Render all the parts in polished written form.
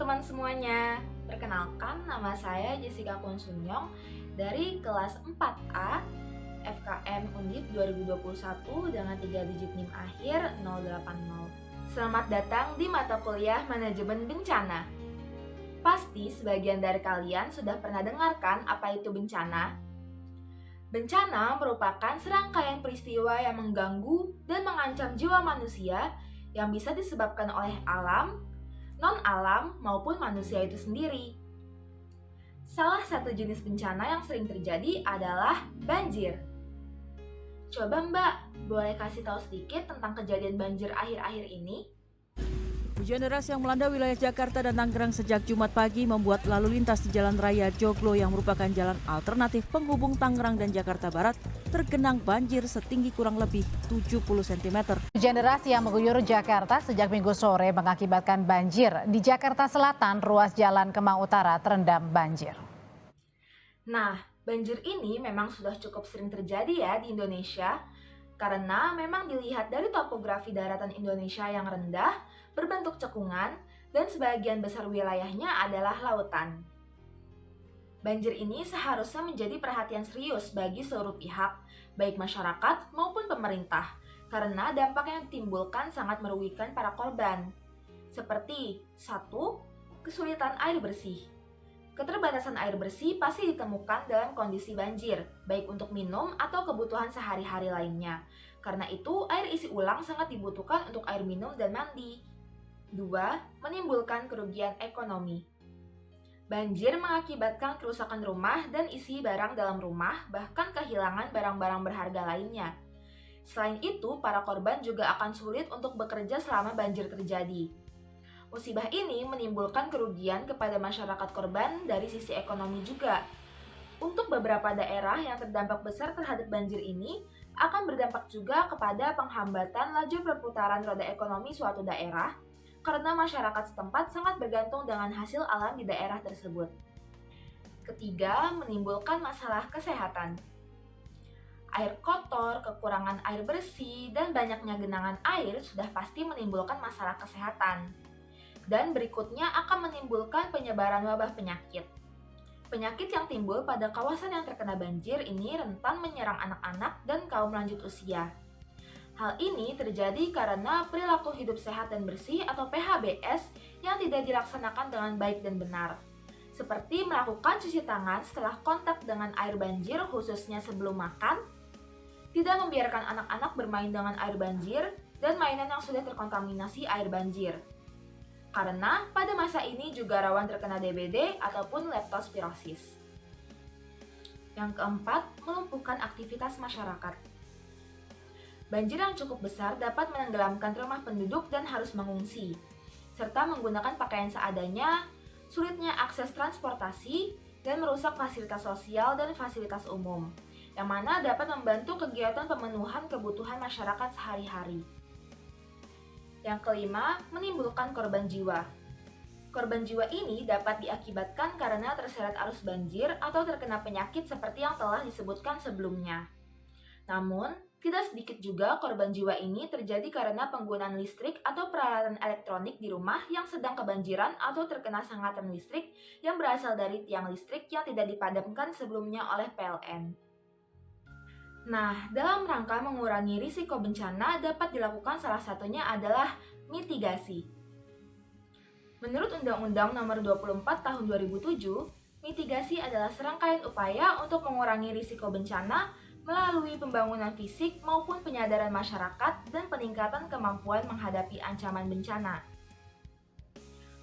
teman-teman semuanya, perkenalkan nama saya Jessica Kwon Sunyong dari kelas 4A FKM Undip 2021 dengan 3 digit NIM akhir 080. Selamat datang di mata kuliah Manajemen Bencana. Pasti sebagian dari kalian sudah pernah dengarkan apa itu bencana. Bencana merupakan serangkaian peristiwa yang mengganggu dan mengancam jiwa manusia yang bisa disebabkan oleh alam, non-alam maupun manusia itu sendiri. Salah satu jenis bencana yang sering terjadi adalah banjir. Coba Mbak, boleh kasih tahu sedikit tentang kejadian banjir akhir-akhir ini? Hujan deras yang melanda wilayah Jakarta dan Tangerang sejak Jumat pagi membuat lalu lintas di Jalan Raya Joglo yang merupakan jalan alternatif penghubung Tangerang dan Jakarta Barat tergenang banjir setinggi kurang lebih 70 cm. Hujan deras yang mengguyur Jakarta sejak Minggu sore mengakibatkan banjir. Di Jakarta Selatan, ruas Jalan Kemang Utara terendam banjir. Nah, banjir ini memang sudah cukup sering terjadi ya di Indonesia, karena memang dilihat dari topografi daratan Indonesia yang rendah, berbentuk cekungan, dan sebagian besar wilayahnya adalah lautan. Banjir ini seharusnya menjadi perhatian serius bagi seluruh pihak, baik masyarakat maupun pemerintah, karena dampak yang ditimbulkan sangat merugikan para korban. Seperti 1. Kesulitan air bersih. Keterbatasan air bersih pasti ditemukan dalam kondisi banjir, baik untuk minum atau kebutuhan sehari-hari lainnya. Karena itu, air isi ulang sangat dibutuhkan untuk air minum dan mandi. 2. Menimbulkan kerugian ekonomi. Banjir mengakibatkan kerusakan rumah dan isi barang dalam rumah, bahkan kehilangan barang-barang berharga lainnya. Selain itu, para korban juga akan sulit untuk bekerja selama banjir terjadi. Musibah ini menimbulkan kerugian kepada masyarakat korban dari sisi ekonomi juga. Untuk beberapa daerah yang terdampak besar terhadap banjir ini, akan berdampak juga kepada penghambatan laju perputaran roda ekonomi suatu daerah, karena masyarakat setempat sangat bergantung dengan hasil alam di daerah tersebut. Ketiga, menimbulkan masalah kesehatan. Air kotor, kekurangan air bersih, dan banyaknya genangan air sudah pasti menimbulkan masalah kesehatan. Dan berikutnya akan menimbulkan penyebaran wabah penyakit. Penyakit yang timbul pada kawasan yang terkena banjir ini rentan menyerang anak-anak dan kaum lanjut usia. Hal ini terjadi karena perilaku hidup sehat dan bersih atau PHBS yang tidak dilaksanakan dengan baik dan benar. Seperti melakukan cuci tangan setelah kontak dengan air banjir khususnya sebelum makan, tidak membiarkan anak-anak bermain dengan air banjir, dan mainan yang sudah terkontaminasi air banjir. Karena pada masa ini juga rawan terkena DBD ataupun leptospirosis. Yang keempat, melumpuhkan aktivitas masyarakat. Banjir yang cukup besar dapat menenggelamkan rumah penduduk dan harus mengungsi, serta menggunakan pakaian seadanya, sulitnya akses transportasi, dan merusak fasilitas sosial dan fasilitas umum, yang mana dapat membantu kegiatan pemenuhan kebutuhan masyarakat sehari-hari. Yang kelima, menimbulkan korban jiwa. Korban jiwa ini dapat diakibatkan karena terseret arus banjir atau terkena penyakit seperti yang telah disebutkan sebelumnya. Namun, tidak sedikit juga korban jiwa ini terjadi karena penggunaan listrik atau peralatan elektronik di rumah yang sedang kebanjiran atau terkena sengatan listrik yang berasal dari tiang listrik yang tidak dipadamkan sebelumnya oleh PLN. Nah, dalam rangka mengurangi risiko bencana dapat dilakukan salah satunya adalah mitigasi. Menurut Undang-Undang Nomor 24 Tahun 2007, mitigasi adalah serangkaian upaya untuk mengurangi risiko bencana melalui pembangunan fisik maupun penyadaran masyarakat dan peningkatan kemampuan menghadapi ancaman bencana.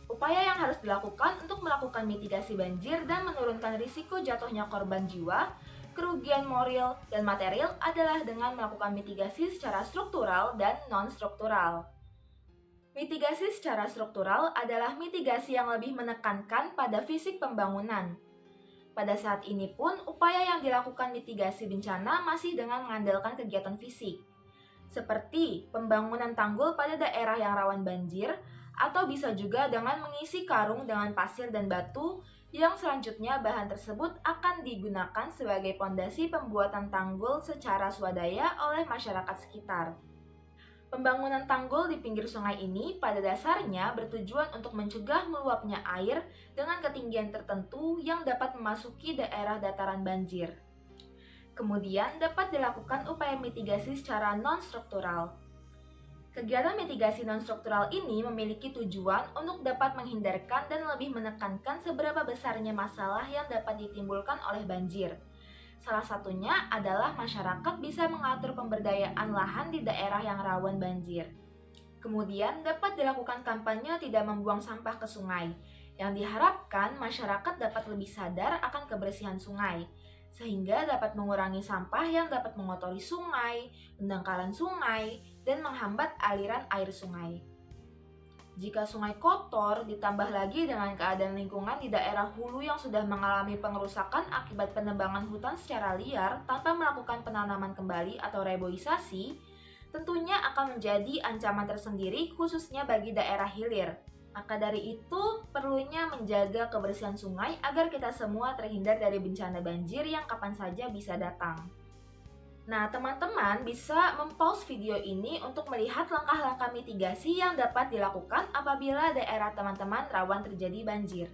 Upaya yang harus dilakukan untuk melakukan mitigasi banjir dan menurunkan risiko jatuhnya korban jiwa, kerugian moral dan material adalah dengan melakukan mitigasi secara struktural dan non-struktural. Mitigasi secara struktural adalah mitigasi yang lebih menekankan pada fisik pembangunan. Pada saat ini pun, upaya yang dilakukan mitigasi bencana masih dengan mengandalkan kegiatan fisik, seperti pembangunan tanggul pada daerah yang rawan banjir, atau bisa juga dengan mengisi karung dengan pasir dan batu, yang selanjutnya bahan tersebut akan digunakan sebagai pondasi pembuatan tanggul secara swadaya oleh masyarakat sekitar. Pembangunan tanggul di pinggir sungai ini pada dasarnya bertujuan untuk mencegah meluapnya air dengan ketinggian tertentu yang dapat memasuki daerah dataran banjir. Kemudian dapat dilakukan upaya mitigasi secara non-struktural. Kegiatan mitigasi non-struktural ini memiliki tujuan untuk dapat menghindarkan dan lebih menekankan seberapa besarnya masalah yang dapat ditimbulkan oleh banjir. Salah satunya adalah masyarakat bisa mengatur pemberdayaan lahan di daerah yang rawan banjir. Kemudian dapat dilakukan kampanye tidak membuang sampah ke sungai, yang diharapkan masyarakat dapat lebih sadar akan kebersihan sungai, sehingga dapat mengurangi sampah yang dapat mengotori sungai, mendangkalan sungai, dan menghambat aliran air sungai. Jika sungai kotor, ditambah lagi dengan keadaan lingkungan di daerah hulu yang sudah mengalami pengerusakan akibat penebangan hutan secara liar tanpa melakukan penanaman kembali atau reboisasi, tentunya akan menjadi ancaman tersendiri khususnya bagi daerah hilir. Maka dari itu, perlunya menjaga kebersihan sungai agar kita semua terhindar dari bencana banjir yang kapan saja bisa datang. Nah, teman-teman bisa mempause video ini untuk melihat langkah-langkah mitigasi yang dapat dilakukan apabila daerah teman-teman rawan terjadi banjir.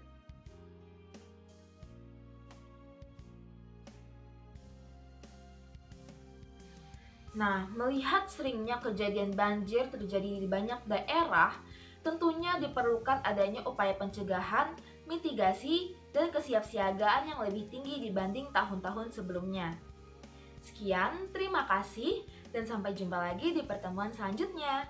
Nah, melihat seringnya kejadian banjir terjadi di banyak daerah, tentunya diperlukan adanya upaya pencegahan, mitigasi, dan kesiapsiagaan yang lebih tinggi dibanding tahun-tahun sebelumnya. Sekian, terima kasih, dan sampai jumpa lagi di pertemuan selanjutnya.